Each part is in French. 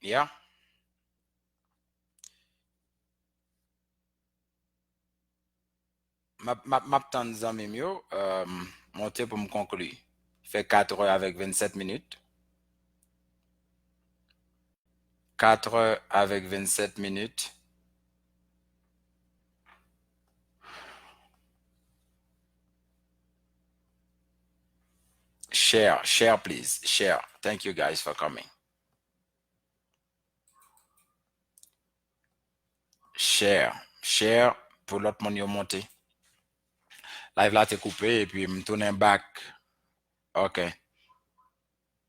Yeah. Ma tan zami yo, monter pour me conclure. Fait 4 heures avec 27 minutes. 4 heures avec 27 minutes. Share, please. Share. Thank you guys for coming. Share pour l'autre monde yo monter. Live là t'es coupé et puis me tourner back. OK.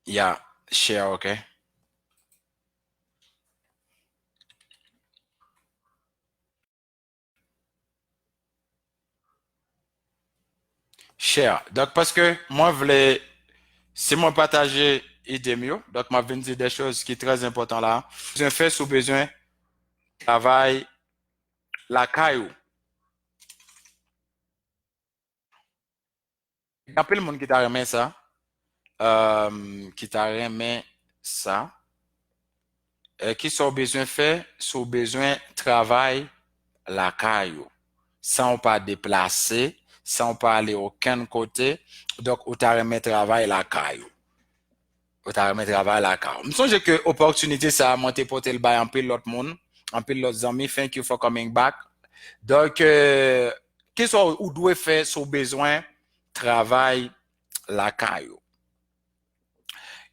Yeah, share, OK. Share. Donc parce que moi voulais si moi partager idée mieux, donc moi venir dire des choses qui sont très importantes là. Besoin fait sous besoin travail la caillou. Il y a plein de monde qui t'a remis ça. Qui t'a remis ça. Qui sont besoin fait, sont besoin travail la caillou. Sans pas déplacer, sans pas aller aucun côté. Donc, ou t'a remis travail la caillou. Ou t'a remis travail la caillou. Je pense que opportunité ça a monté pour le bail en pile l'autre monde, en pile l'autre amis. Thank you for coming back. Donc, qu'est-ce ou doit faire son besoin travail la caillou.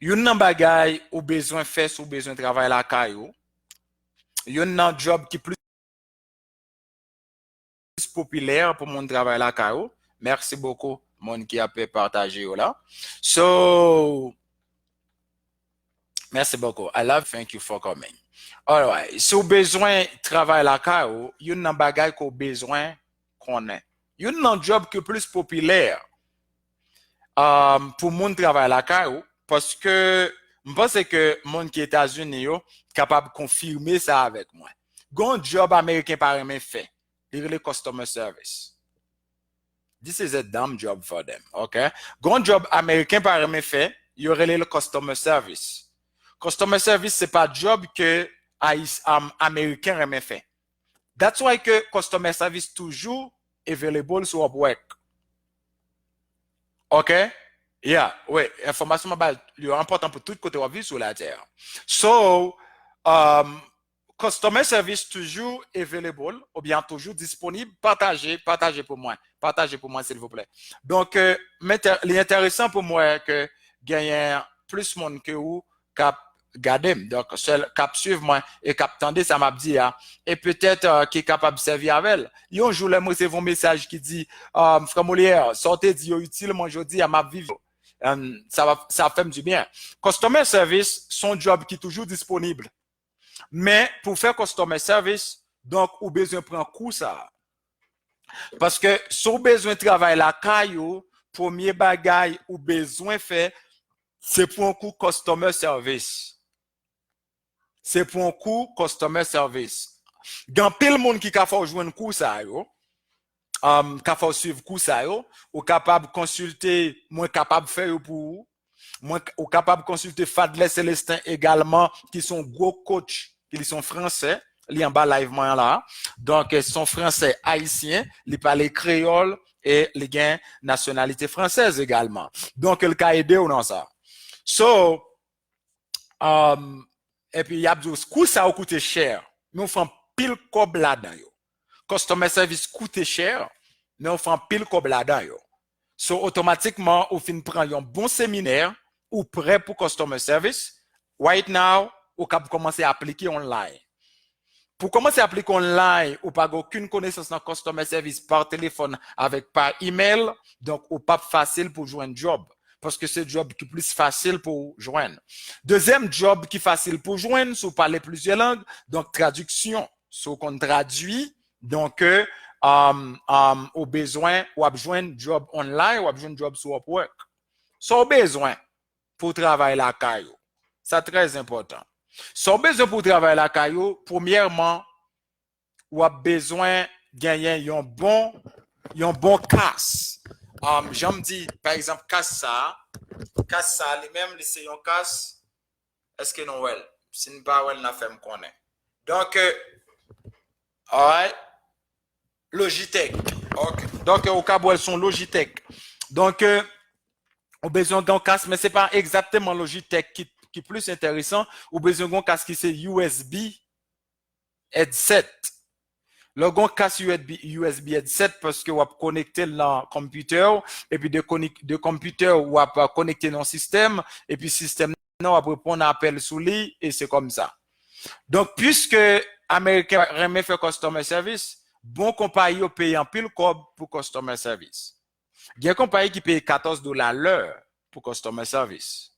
Yon nan bagay ou besoin faire ou besoin travail la caillou. Yon nan job qui plus populaire pour mon travail la caillou. Merci beaucoup mon qui a pu partager là. So merci beaucoup. I love thank you for coming. All right. Si ou besoin travail la caillou, yon nan bagay ko besoin connaît. Yon nan job qui plus populaire pour mon travail la caillou parce que je pense que mon qui États-Unis yo capable de confirmer ça avec moi. Gon job américain par même fait. Il le customer service. This is a dumb job for them, okay? Gon job américain par même fait, il y aurait le customer service. Customer service c'est pas job que américain remet fait. That's why que customer service toujours available sur Upwork. Okay? Yeah, ouais, information mobile, c'est important pour tout côté de vie sur la terre. So, customer service toujours available ou bien toujours disponible. Partagez pour moi. Partagez pour moi, s'il vous plaît. Donc, l'intéressant pour moi que gagner plus monde que vous cap garder. Donc, seul cap suivre moi et cap tendre ça m'a dit et peut-être qui est capable de servir avec elle. Un jour, là, moi, c'est vos message qui dit, frère Molière, sortez d'y utile, moi, je dis à ma vie. Ça fait du bien. Customer service, son job qui est toujours disponible. Mais pour faire customer service, donc, ou besoin prendre coup ça. Parce que si vous besoin de travailler la caillou, premier bagage ou besoin faire, c'est pour un coup customer service. C'est pour un coup customer service. Dans pile monde qui a fait jouer un coup ça yo. Ka faut suivre coup ça yo, ou capable consulter, moins capable faire pour moi ou capable consulter Fadler Célestin également qui sont gros coach, qui sont français, li en bas live moi là. Donc ils sont français haïtiens, ils parlent créole et les gain nationalité française également. Donc il ka aider ou non ça. So et puis y a dit coup ça coûte cher, mais on fait pile cob là-dedans yo. Customer service coûte cher, mais on fait pile cob là-dedans yo. So automatiquement ou fin prend un bon séminaire ou prêt pour customer service. Right now, ou cap commencer à appliquer online. Pour commencer à appliquer online, ou pas aucune connaissance dans customer service par téléphone avec par email, donc ou pas facile pour jouer un job. Parce que c'est un job qui est plus facile pour joindre. Deuxième job qui est facile pour joindre, si vous parlez plusieurs langues, donc traduction. Si on traduit, donc au besoin, ou à joindre job online, ou à joindre job sur Upwork. Son besoin pour travailler la caillou. C'est très important. Son besoin pour travailler la caillou, premièrement, ou a besoin de gagner un bon casse. J'aime dire, par exemple, casse ça, lui-même, c'est un casse. Est-ce que non, well? Si nous pas on a fait me connaître. Donc alright, Logitech. OK. Donc au cas où elles sont Logitech. Donc on besoin d'un casque mais c'est pas exactement Logitech qui est plus intéressant, ou besoin d'un casque qui c'est USB headset. Le gon casque USB headset parce que vous connecter le computer et puis de computer ou connecter dans le système et puis système non après répondre à appel sous lui et c'est comme ça. Donc puisque Américain remet faire customer service, bon compagnie paye en pile cob pour customer service. Il y a une compagnie qui paye $14 l'heure pour customer service.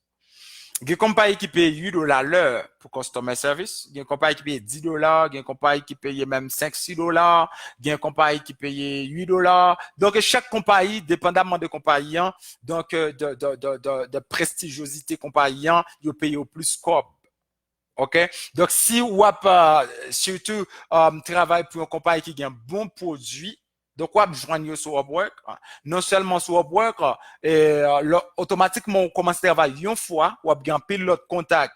Il y a une compagnie qui paye $8 l'heure pour customer service. Il y a une compagnie qui paye $10. Il y a une compagnie qui paye même $5-6. Il y a une compagnie qui paye $8. Donc, chaque compagnie, dépendamment de compagnie, donc, de prestigiosité compagnie, il paye au plus scope. OK? Donc, si vous avez surtout travail pour une compagnie qui a un bon produit, donc, vous joignez sur Upwork. Non seulement sur Upwork, automatiquement, on commence à travailler une fois, ou avez un pilote contact.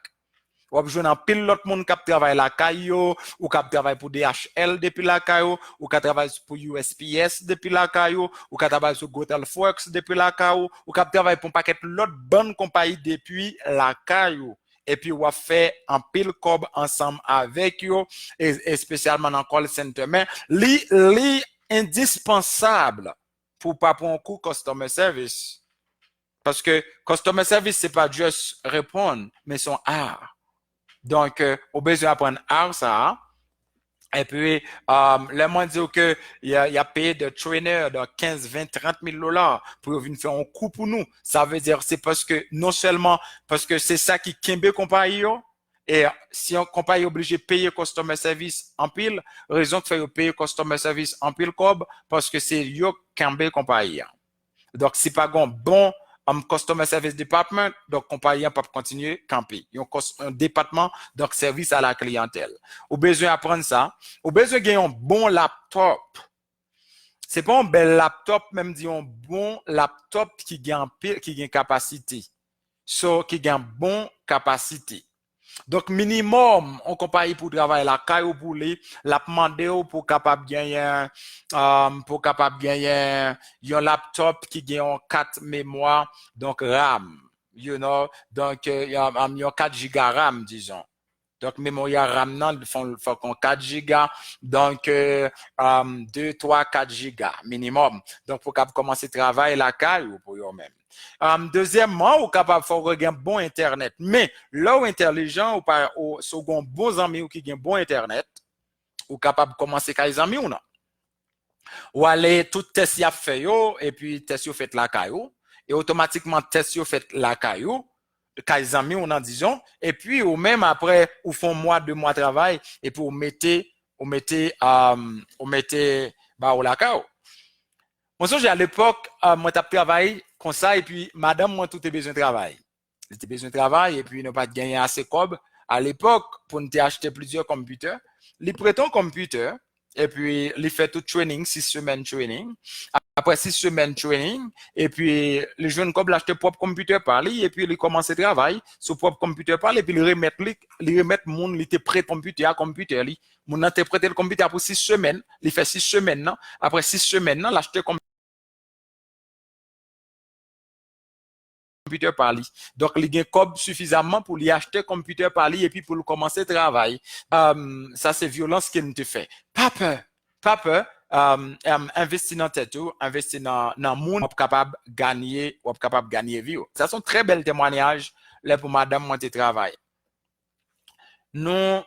Ou avez un pilote monde qui travaille la CAIO, ou qui travaille pour DHL depuis la CAIO, ou qui travaille pour USPS depuis la CAIO, ou qui travaille sur GoTalForks depuis la CAIO, ou qui travaille pour un paquet l'autre bonne compagnie depuis la CAIO. Et puis, on va faire un pile cob ensemble avec eux, et spécialement dans le call center. Mais, indispensable pour pas prendre un coup customer service. Parce que customer service, c'est pas juste répondre, mais son art. Donc, on a besoin d'apprendre art, ça. Et puis, le monde dit que il y a payé de trainer de 15, 20, 30 000 dollars pour venir faire un coup pour nous. Ça veut dire, c'est parce que, non seulement parce que c'est ça qui kembe compagnie, et si un compagnie est obligé de payer customer service en pile, raison que fait payer customer service en pile cob, parce que c'est yo kembe compagnie. Donc, si pas bon customer service department, donc compagnie peut continuer camper. Un département, donc service à la clientèle. Au besoin d'apprendre ça, au besoin de gagner un bon laptop. C'est pas un bel laptop, même dit un bon laptop qui gagne capacité. Qui gagne bon capacité. Donc, minimum, on compagnie pour travailler la caille pour les, la demander pour capable gagner, un laptop qui gagne 4 mémoire, donc RAM, donc, il y a 4 giga RAM, disons. Donc, mémoire RAM, non, faut qu'on 4 giga, donc, 2, 3, 4 giga minimum. Donc, pour commencer à travailler la caille ou pour eux-mêmes. Deuxièmement, ou capable faire un bon internet. Mais là où intelligent ou par au second bons amis ou qui ont bon internet, ou capable de commencer à les amis ou non. Ou aller tout test y a fait yo et puis test yo fait la caillou et automatiquement test yo fait la caillou les amis on en disons et puis ou même après ou font mois 2 mois de travail et puis vous mettez bah au la caillou. Moi, à l'époque, moi, j'ai travaillé comme ça, et puis, madame, moi, tout est besoin de travail. J'étais besoin de travail, et puis, nous pas gagné assez cob. À l'époque, pour nous acheter plusieurs computers, les prêtons computer, et puis, les fait tout training, 6 semaines training. Après 6 semaines training, et puis, les jeunes cob l'acheter propre computer par lui, et puis, ils commencent à travailler sur propre computer par lui, et puis, ils remettent mon, il était prêt computer à computer, lui. Mon interpréter le computer pour 6 semaines, il fait 6 semaines, non? Après 6 semaines, non, l'acheter computer par lui. Donc, il y a un suffisamment pour lui acheter computer par lui et puis pour commencer à travailler. Ça, c'est violence qu'il te fait. Pas peur. Investir dans tête, investir dans le monde, capable de gagner vie. Ça sont très belles témoignages là pour madame moi travail. Nous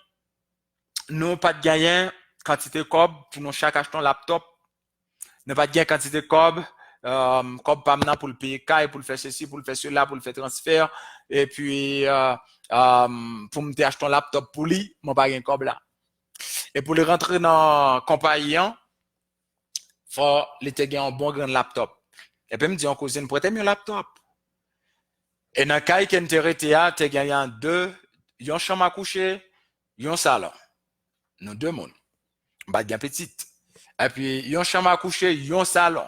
pas de gagner quantité de cob pour nous chaque acheter un laptop. Nous pas de gagner quantité de cob. Comme pas maintenant pour le payer caille, pour le faire ceci, pour le faire cela, pour le faire transfert, et puis pour me acheter un laptop pour lui, mon pas un cob là. Et pour le rentrer dans compagnie, faut les te gagner un bon grand laptop. Et puis me dit en cousine, prêtez un laptop. Et dans le cas qui intéressé, tu gagné une chambre à coucher, un salon. Nous deux mondes. Bah bien petite. Et puis une chambre à coucher, un salon.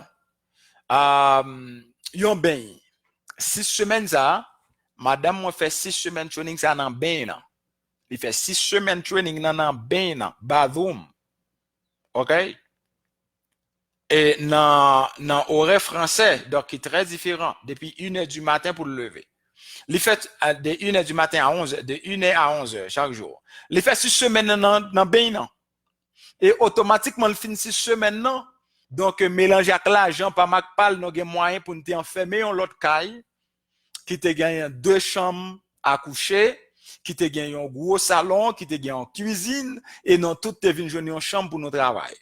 Yon bain. 6 semaines ça, madame m'a fait 6 semaines training ça dans bain là. Il fait 6 semaines training dans ben bathroom. OK? Et dans horaire français, donc qui est très différent, depuis 1h du matin pour le lever. Il fait de 1h du matin à 11h, de 1h à 11h chaque jour. Il fait 6 semaines dans ben. Et automatiquement, il finit 6 semaines. Donc, mélanger avec l'argent, pas mal, nous avons moyen pour nous enfermer en l'autre caille, qui te gagne 2 chambres à coucher, qui te gagne un gros salon, qui te gagne une cuisine, et non tout te vient jouer en chambre pour nous travailler.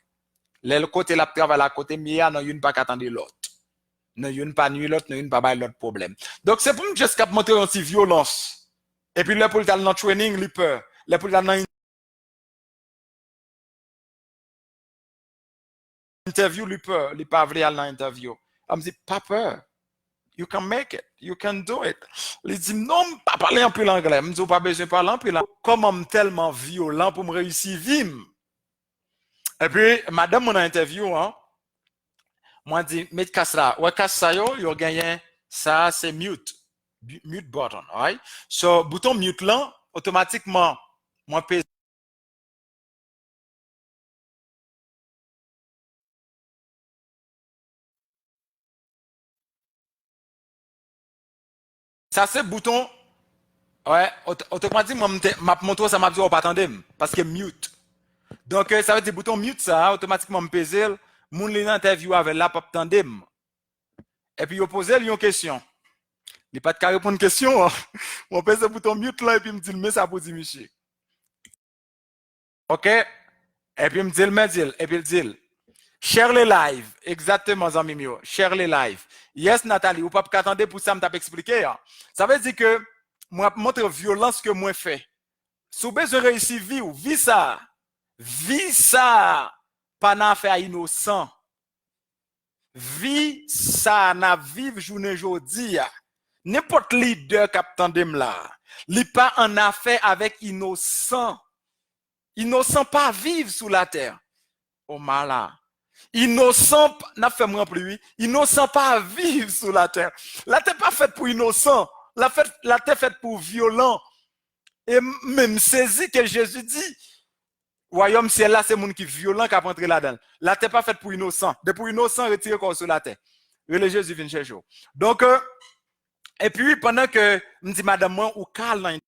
Le côté la travail à côté, mais il y a une pas qu'attendre l'autre. Non, il y a pas nuit l'autre, non, il pas bail l'autre problème. Donc, c'est pour nous juste montrer une violence. Et puis, là, pour le dans training, il peur. Là, pour le dans interview, il peur. Il pas vrai à l'interview. Il me dit, pas peur. You can make it. You can do it. Il dit, non, pas parler un peu l'anglais. Je me dis, pas besoin de parler un peu l'anglais. Comme tellement violent pour me réussir vim. Et puis, madame, mon interview, hein, moi, dit, mais casse là. Ouais, casse ça, yo gagné. Ça, c'est mute. Mute button, right? So, bouton mute là, automatiquement, moi, pèse. Ça, c'est bouton. Ouais, automatiquement, ma montre, ça m'a dit, on pas attendre, parce que mute. Donc, ça veut dire, bouton mute, ça, automatiquement, me pèse. Mon l'interview avec la pop tandem. Et puis, il pose une question. Il n'est pas de carré pour une question. On pèse le bouton mute là, et puis il me dit, mais ça pour dire, monsieur. OK? Et puis il me dit, et puis il dit, share les live. Exactement, Zami Mio. Share les live. Yes, Nathalie, ou pas qu'attendre pour ça, me t'as expliqué. Hein? Ça veut dire que, moi, montre violence que moi fais. Si vous besoin de réussir, vie ça. Vie ça. Pas n'a fait innocent. Vie ça, n'a vive journée jodi. N'importe leader captain dem là, li pas en affaire avec innocent. Innocent pas vivre sous la terre. Oh malin. Innocent n'a fait moins plus. Innocent pas vivre sous la terre. La terre pas faite pour innocent. La terre faite pour violent. Et même saisi que Jésus dit, royaume ciel là, c'est monde qui violent qui a rentré là-dedans. La terre pas faite pour innocent. De pour innocent retirer corps sur la terre. Le Jésus vient chercher. Donc, et puis pendant que me dit madame moi ou calme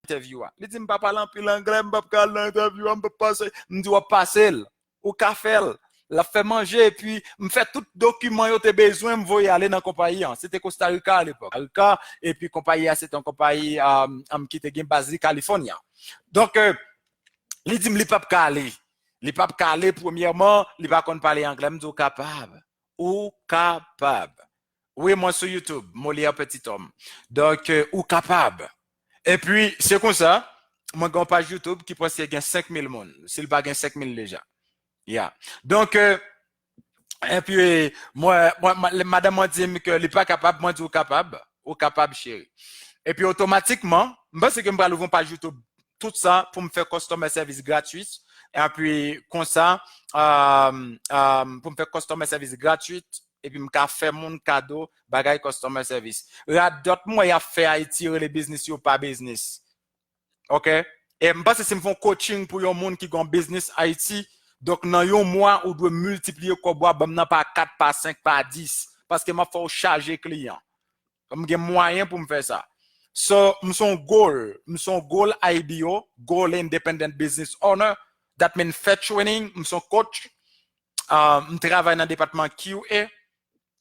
interview. Il dit, je ne peux pas parler en plus l'anglais, je ne peux pas parler l'interview, je ne peux pas passer. Je dis, passer au café, la fait manger, et puis, je fais tout document, que tu as besoin, je vais aller dans la compagnie. C'était Costa Rica à l'époque. Et puis, compagnie, c'était une compagnie qui était basée en Californie. Donc, il dit, je ne peux pas aller. Il ne peut pas aller, premièrement, il ne peut pas parler anglais, je dis, capable. Ou capable. Oui, moi sur YouTube, Molière Petit Homme. Donc, ou capable. Et puis, c'est comme ça, moi, j'ai une page YouTube qui pense qu'il y a 5000 personnes. S'il pas 5000 déjà. Yeah. Donc, et puis, madame m'a dit que n'est pas capable, moi, je suis capable, chérie. Et puis, automatiquement, je pense que je vais ouvrir une page YouTube, tout ça, pour me faire customer service gratuit. Et puis, comme ça, pour me faire customer service gratuit, et puis, je faire mon cadeau, bagay customer service. Il y a d'autres moyens à faire à tirer les business ou pas business. OK? Et je pense que si je fais un coaching pour les gens qui ont un business Haïti, donc dans un mois, on doit multiplier quoi bois, par 4, par 5, par 10. Parce que je faut charger client. J'ai moyen pour me faire ça. So, mon goal IBO, Goal Independent Business Owner. That means fait training, mon coach. Je travaille dans le département QA.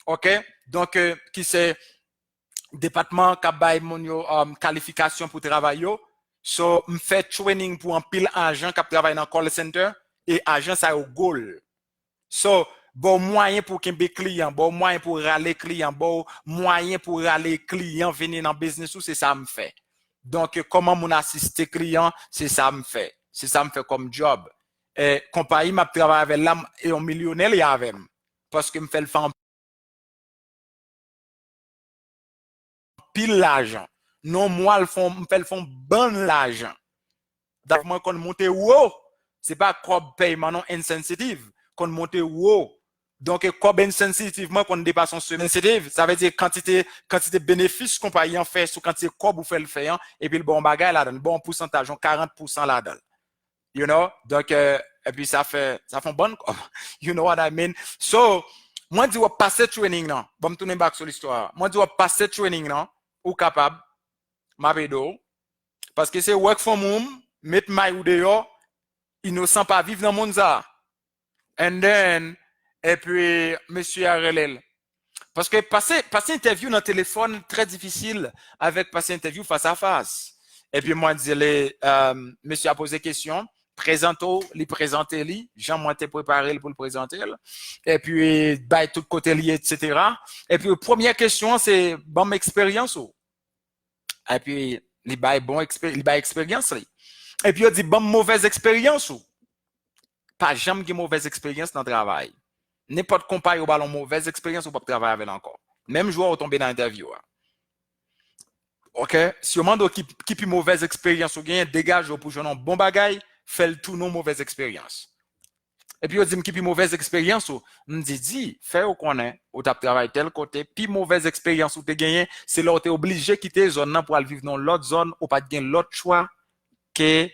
OK? Donc, qui c'est département qui a mon qualification pour travailler. So, je fais training pour un pile agent qui travaille dans le call center et agent ça au goal. So, bon moyen pour qu'il y ait client, bon moyen pour râler client, bon moyen pour râler client venir dans le business, c'est ça me fait. Donc, comment mon assister client, c'est ça me fait. C'est ça me fait comme job. Et compagnie m'a travaillé avec l'âme et un millionnaire avec parce que me fait le faire pile l'argent. Non, moi, me fait le fond bon l'argent. D'ailleurs, moi, quand monte haut, c'est pas crop paiement non insensitive. Quand monte haut. Donc, cob insensitivement, qu'on dépasse son seuil sensitive, ça veut dire quantité bénéfice compagnie en fait, sous quantité cob ou fait le fait, et puis le bon bagage là-dedans, bon pourcentage, 40% là-dedans. You know? Donc, et puis ça fait un bon cob. You know what I mean? So, moi, je dis, passer training, non. Bon, me tourner back sur l'histoire. Moi, je dis, passer training, non. Ou capable, ma bédo. Parce que c'est work from home, mettre my ou dehors, innocent pas vivre dans le monde ça. And then, et puis, monsieur RLL. Parce que passer interview dans le téléphone, très difficile avec passer interview face à face. Et puis, moi, je dis, monsieur a posé question, présente-le, lui présenter lui, Jean-moi t'ai préparé pour le présenter. Et puis, bah, tout côté lié, etc. Et puis, première question, c'est, bonne expérience. Et puis, il a bon expérience. Et puis, il dit, bonne mauvaise expérience. Pas jamais de mauvaise expérience dans le travail. N'importe compagnie ou ballon mauvaise expérience ou pas travailler avec encore. Même joueur au tomber dans l'interview. OK? Si on demande qui plus mauvaise expérience ou gagne, dégage pour jouer un bon bagaille, fait le tout non mauvaise expérience. Et puis on dit qui plus mauvaise expérience ou on dit fait au connaît ou t'as travaillé tel côté, puis mauvaise expérience ou t'es gagné, c'est là où t'es obligé de quitter zone là pour aller vivre dans l'autre zone ou pas de gagner l'autre choix que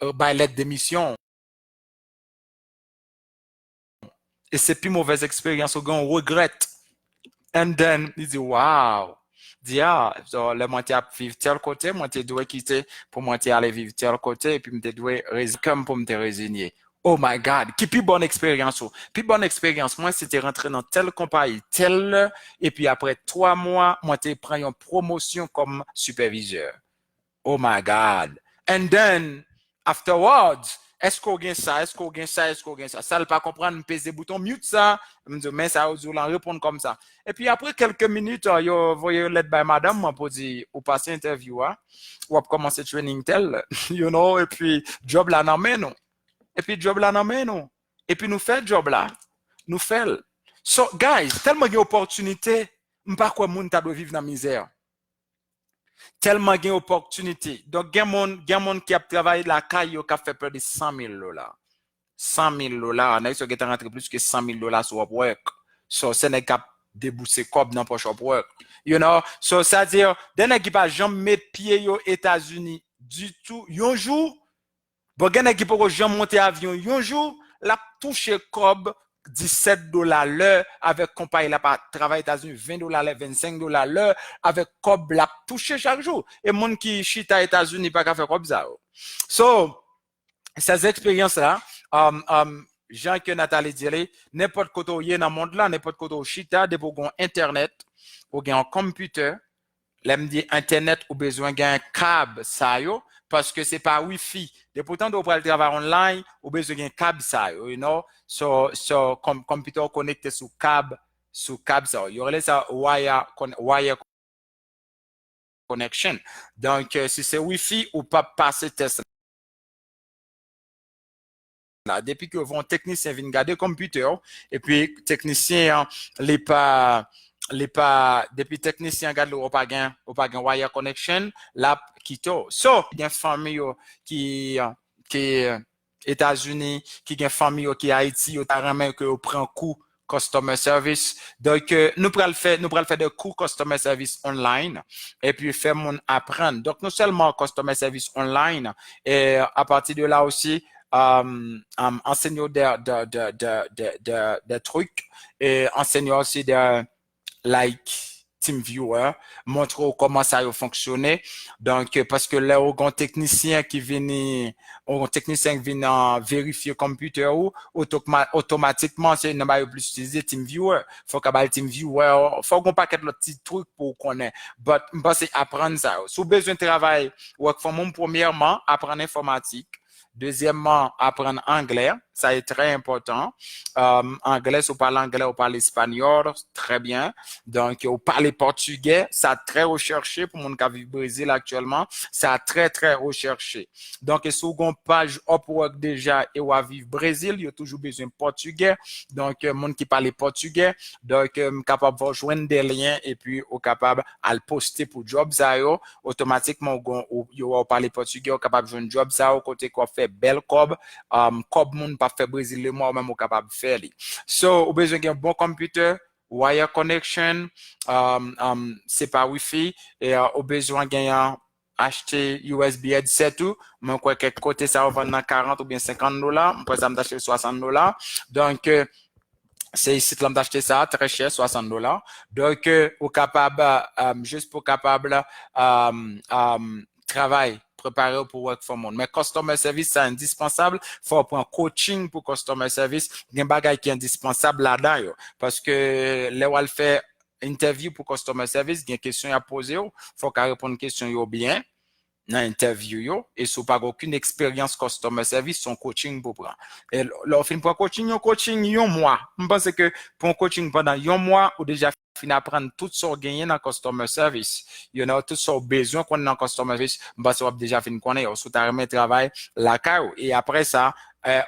lettre d'émission. Et c'est plus mauvaise expérience, on regrette. And then, il dit, wow. Il dit, so, le moi, à vivre tel côté, moi, tu dois quitter pour moi, aller vivre tel côté, et puis, tu dois comme pour me résigner. Oh my God, qui plus bonne expérience. Plus bonne expérience, moi, c'était rentrer dans telle compagnie, telle, et puis après 3 mois, moi, tu prends une promotion comme superviseur. Oh my God. And then, afterwards, est-ce qu'on gagne ça, est-ce qu'on gagne ça, est-ce qu'on gagne ça? Ça ne pas comprendre, me peser bouton mute ça, me dire, mais ça, vous allez répondre comme ça. Et puis après quelques minutes, vous voyez lettre by madame, moi, pour dire, ou passer interview, ou commencer training tel, you know, et puis job là, non, mais non. Et puis job là, non, mais non. Et puis nous fait job là, nous fait. So, guys, tellement d'opportunités, pas quoi moun ta doit vivre dans la misère. Tellement gain opportunité. Donc, il y a monde qui a travaillé la caille qui a fait plus de $100,000. $100,000. On a eu qui a rentré plus que $100,000 sur Upwork. So, c'est n'est qu'à débourser comme dans poche Upwork. You know? So, c'est-à-dire, d'un qui pas jamais mettre pied aux États-Unis du tout. Un jour, bon, il y a qui pas jamais monter avion. Un jour, la touche cob $17 l'heure avec compagnie là pas travail aux États-Unis $20 l'heure, $25 l'heure avec cob la toucher chaque jour et monde qui chita aux États-Unis pas qu'à faire comme ça. So ces expériences là Jean que Nathalie dit n'importe côté où dans le monde là n'importe côté où chita de pour internet ou un computer l'aime dit internet ou besoin d'un câble ça yo parce que c'est pas wifi et pourtant de pour le travail online ou besoin d'un câble ça you know so computer connecté sous câble ça il y aurait ça wire connection donc si c'est wifi ou pas passer test là depuis que vont technicien viennent garder computer et puis technicien depuis technicien regarde ou pas gain wire connection là quito so il y a famille qui États-Unis qui gain famille qui Haïti au tarame que au prend coup customer service donc nous pral faire des cours customer service online et puis faire mon apprendre donc non seulement customer service online et à partir de là aussi enseigner des trucs et enseigner aussi des like TeamViewer, montrer comment ça a fonctionné. Donc, parce que là, on a un technicien qui vient vérifier le computer ou automatiquement, c'est ne pas plus utiliser TeamViewer. Faut qu'à TeamViewer, faut qu'on paquet le petit truc pour connaître. But, c'est apprendre ça. Si vous avez besoin de travail, work from home, premièrement, apprendre informatique. Deuxièmement, apprendre anglais, ça est très important. Anglais, si vous parlez anglais, vous parlez espagnol, très bien. Donc, vous parlez portugais, ça très recherché pour mon cas vivre au Brésil actuellement, ça très, très recherché. Donc, si vous avez une page Upwork déjà et vous vivre au Brésil, il y a toujours besoin de portugais. Donc, mon qui parle portugais, donc, capable de joindre des liens et puis, capable à le poster pour job ça, automatiquement, vous parlez portugais, capable de joindre job ça, côté quoi faire faire belle cob, cob moun pas faire Brésil le mois ou même ou capable faire li. So, ou besoin d'un bon computer, wire connection, c'est pas Wi-Fi, et au besoin d'un acheter USB headset tout, mais quoi quelque côté ça va vendre 40 ou bien $50, par exemple d'acheter $60. Donc c'est ici là d'acheter ça très cher $60. Donc au capable juste pour capable travail préparé pour work from home. Mais customer service, c'est indispensable. Faut prendre coaching pour customer service. Il y a un bagage qui est indispensable là-dedans. Parce que là où elle fait interview pour customer service, il y a une question à poser. Faut qu'elle réponde une question bien dans l'interview yo et si vous pas aucune expérience customer service son coaching pour prendre et leur fin pour coaching un mois je pense que pour un coaching pendant un mois ou déjà fin apprendre tout ce qu'on gagne dans customer service you know tout ce besoin qu'on dans customer service je pense que déjà fin connaître sous ta remettre travail la caro et après ça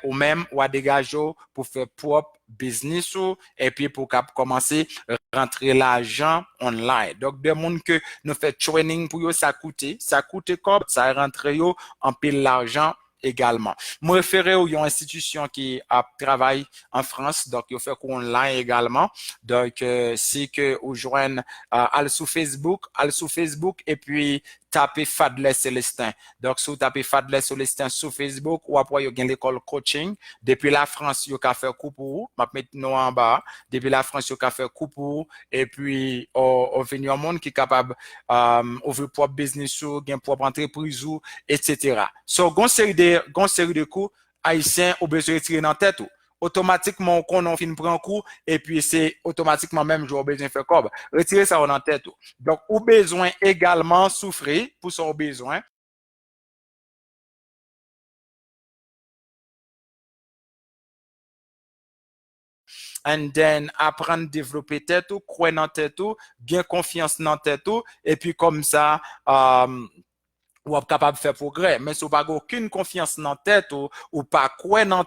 ou même ou à dégager pour faire propre business et puis pour commencer rentrer l'argent online. Donc des monde que nous fait training pour eux ça coûte comme ça rentre yo en pile l'argent également. Je référé à une institution qui a travaillé en France, donc il fait cours online également. Donc si que vous joignez al sur Facebook et puis tapez Fadler Célestin. Donc si vous tapez Fadler Célestin sur Facebook ou après vous avez l'école coaching. Depuis la France, vous avez fait cours pour vous. Je vais mettre nous en bas. Depuis la France, vous avez fait cours pour vous. Et puis on vient un monde qui est capable ouvrir propre business ou gain propre entreprise ou etc. So gon série de cours haïtiens au besoin retirer dans tête ou automatiquement on fin prend cours et puis c'est automatiquement même jouer besoin faire cob retirer ça dans tête ou donc au besoin également souffrir pour son besoin and then apprendre développer tête ou croire dans tête ou bien confiance dans tête ou et puis comme ça ou capable de faire progrès mais si vous pas aucune confiance dans tête ou pas croire dans